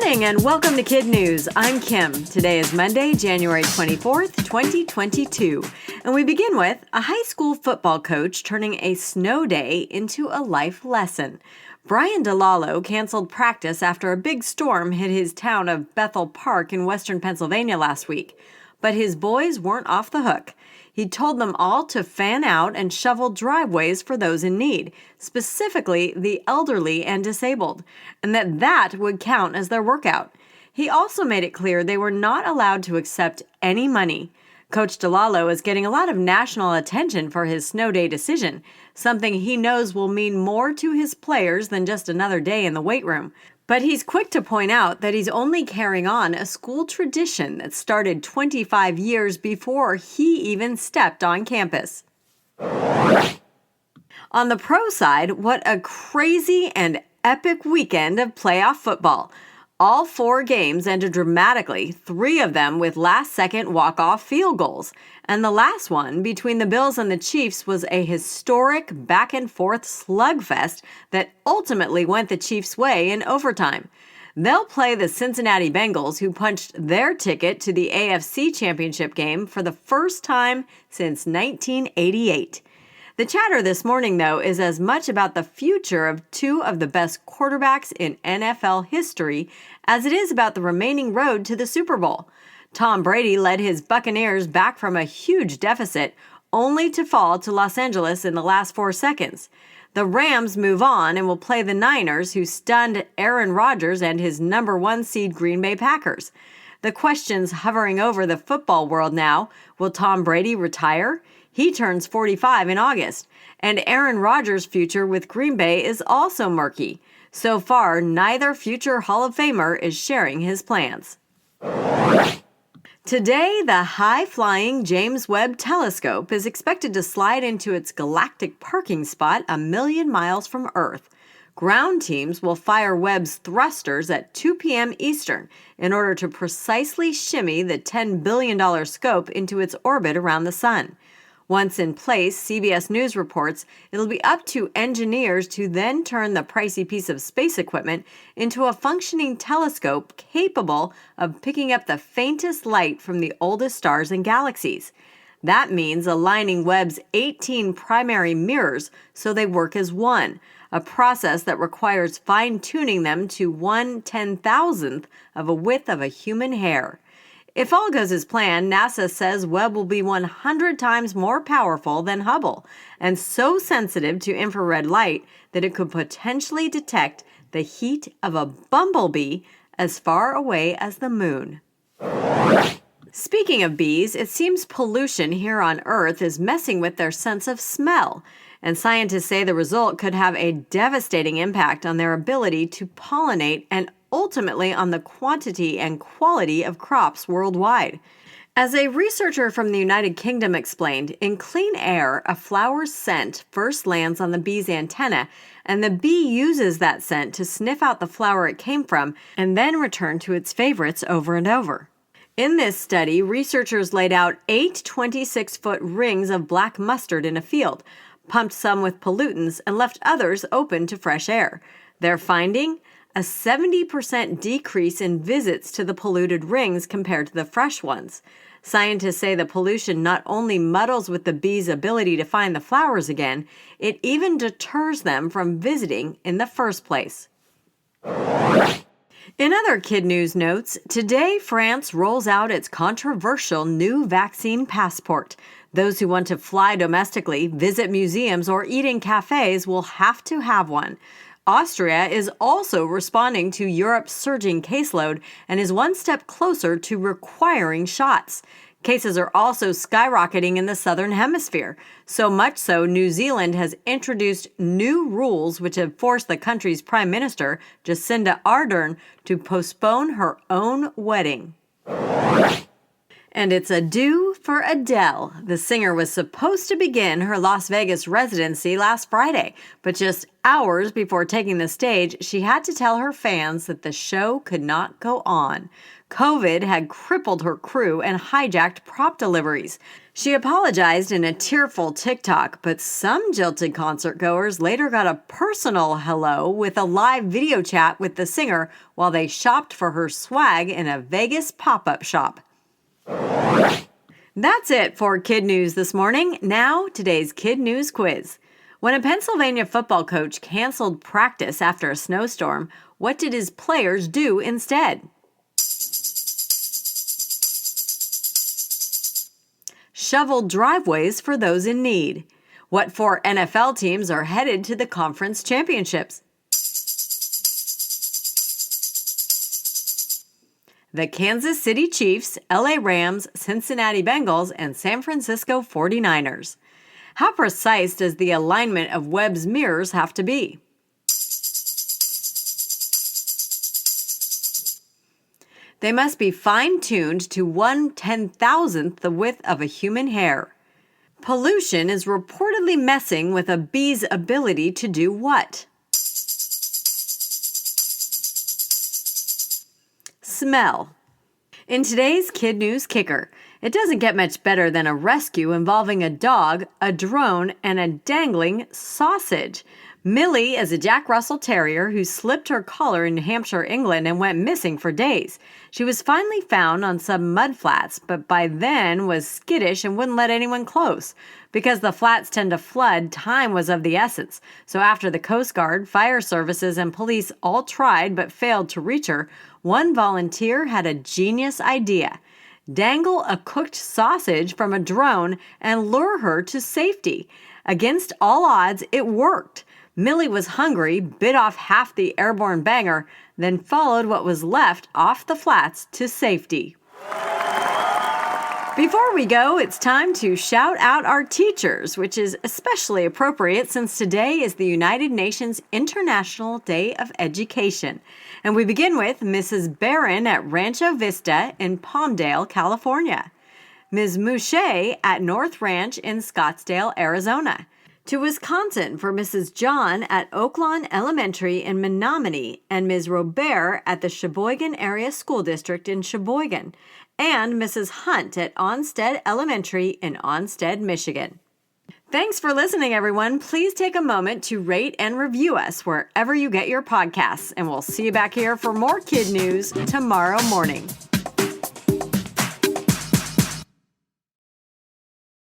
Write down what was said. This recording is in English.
morning and welcome to KidNuz. I'm Kim. Today is Monday, January 24th, 2022. And we begin with a high school football coach turning a snow day into a life lesson. Brian DeLallo canceled practice after a big storm hit his town of Bethel Park in western Pennsylvania last week. But his boys weren't off the hook. He told them all to fan out and shovel driveways for those in need, specifically the elderly and disabled, and that would count as their workout. He also made it clear they were not allowed to accept any money. Coach DeLallo is getting a lot of national attention for his snow day decision, something he knows will mean more to his players than just another day in the weight room. But he's quick to point out that he's only carrying on a school tradition that started 25 years before he even stepped on campus. On the pro side, what a crazy and epic weekend of playoff football. All 4 games ended dramatically, 3 of them with last-second walk-off field goals. And the last one, between the Bills and the Chiefs, was a historic back-and-forth slugfest that ultimately went the Chiefs' way in overtime. They'll play the Cincinnati Bengals, who punched their ticket to the AFC Championship game for the first time since 1988. The chatter this morning, though, is as much about the future of 2 of the best quarterbacks in NFL history as it is about the remaining road to the Super Bowl. Tom Brady led his Buccaneers back from a huge deficit, only to fall to Los Angeles in the last 4 seconds. The Rams move on and will play the Niners, who stunned Aaron Rodgers and his number 1 seed Green Bay Packers. The questions hovering over the football world now: will Tom Brady retire? He turns 45 in August, and Aaron Rodgers' future with Green Bay is also murky. So far, neither future Hall of Famer is sharing his plans. Today, the high-flying James Webb Telescope is expected to slide into its galactic parking spot 1 million miles from Earth. Ground teams will fire Webb's thrusters at 2 p.m. Eastern in order to precisely shimmy the $10 billion scope into its orbit around the sun. Once in place, CBS News reports it'll be up to engineers to then turn the pricey piece of space equipment into a functioning telescope capable of picking up the faintest light from the oldest stars and galaxies. That means aligning Webb's 18 primary mirrors so they work as one, a process that requires fine-tuning them to 1/10,000th of a width of a human hair. If all goes as planned, NASA says Webb will be 100 times more powerful than Hubble and so sensitive to infrared light that it could potentially detect the heat of a bumblebee as far away as the moon. Speaking of bees, it seems pollution here on Earth is messing with their sense of smell, and scientists say the result could have a devastating impact on their ability to pollinate and ultimately on the quantity and quality of crops worldwide. As a researcher from the United Kingdom explained, in clean air, a flower's scent first lands on the bee's antenna, and the bee uses that scent to sniff out the flower it came from and then return to its favorites over and over. In this study, researchers laid out 8 26-foot rings of black mustard in a field, pumped some with pollutants, and left others open to fresh air. Their finding? A 70% decrease in visits to the polluted rings compared to the fresh ones. Scientists say the pollution not only muddles with the bees' ability to find the flowers again, it even deters them from visiting in the first place. In other KidNuz notes, today France rolls out its controversial new vaccine passport. Those who want to fly domestically, visit museums, or eat in cafes will have to have one. Austria is also responding to Europe's surging caseload and is one step closer to requiring shots. Cases are also skyrocketing in the Southern Hemisphere, so much so New Zealand has introduced new rules which have forced the country's Prime Minister, Jacinda Ardern, to postpone her own wedding. And it's adieu for for Adele. The singer was supposed to begin her Las Vegas residency last Friday, but just hours before taking the stage, she had to tell her fans that the show could not go on. COVID had crippled her crew and hijacked prop deliveries. She apologized in a tearful TikTok, but some jilted concertgoers later got a personal hello with a live video chat with the singer while they shopped for her swag in a Vegas pop-up shop. That's it for KidNuz this morning. Now, today's KidNuz quiz. When a Pennsylvania football coach canceled practice after a snowstorm, what did his players do instead? Shoveled driveways for those in need. What 4 NFL teams are headed to the conference championships? The Kansas City Chiefs, LA Rams, Cincinnati Bengals, and San Francisco 49ers. How precise does the alignment of Webb's mirrors have to be? They must be fine-tuned to 1/10,000th the width of a human hair. Pollution is reportedly messing with a bee's ability to do what? Smell. In today's KidNuz Kicker, it doesn't get much better than a rescue involving a dog, a drone, and a dangling sausage. Millie is a Jack Russell Terrier who slipped her collar in New Hampshire, England, and went missing for days. She was finally found on some mud flats, but by then was skittish and wouldn't let anyone close. Because the flats tend to flood, time was of the essence. So after the Coast Guard, fire services, and police all tried but failed to reach her, one volunteer had a genius idea. Dangle a cooked sausage from a drone and lure her to safety. Against all odds, it worked. Millie was hungry, bit off half the airborne banger, then followed what was left off the flats to safety. Before we go, it's time to shout out our teachers, which is especially appropriate since today is the United Nations International Day of Education. And we begin with Mrs. Barron at Rancho Vista in Palmdale, California. Ms. Mouche at North Ranch in Scottsdale, Arizona. To Wisconsin for Mrs. John at Oaklawn Elementary in Menominee and Ms. Robert at the Sheboygan Area School District in Sheboygan, and Mrs. Hunt at Onstead Elementary in Onstead, Michigan. Thanks for listening, everyone. Please take a moment to rate and review us wherever you get your podcasts, and we'll see you back here for more KidNuz tomorrow morning.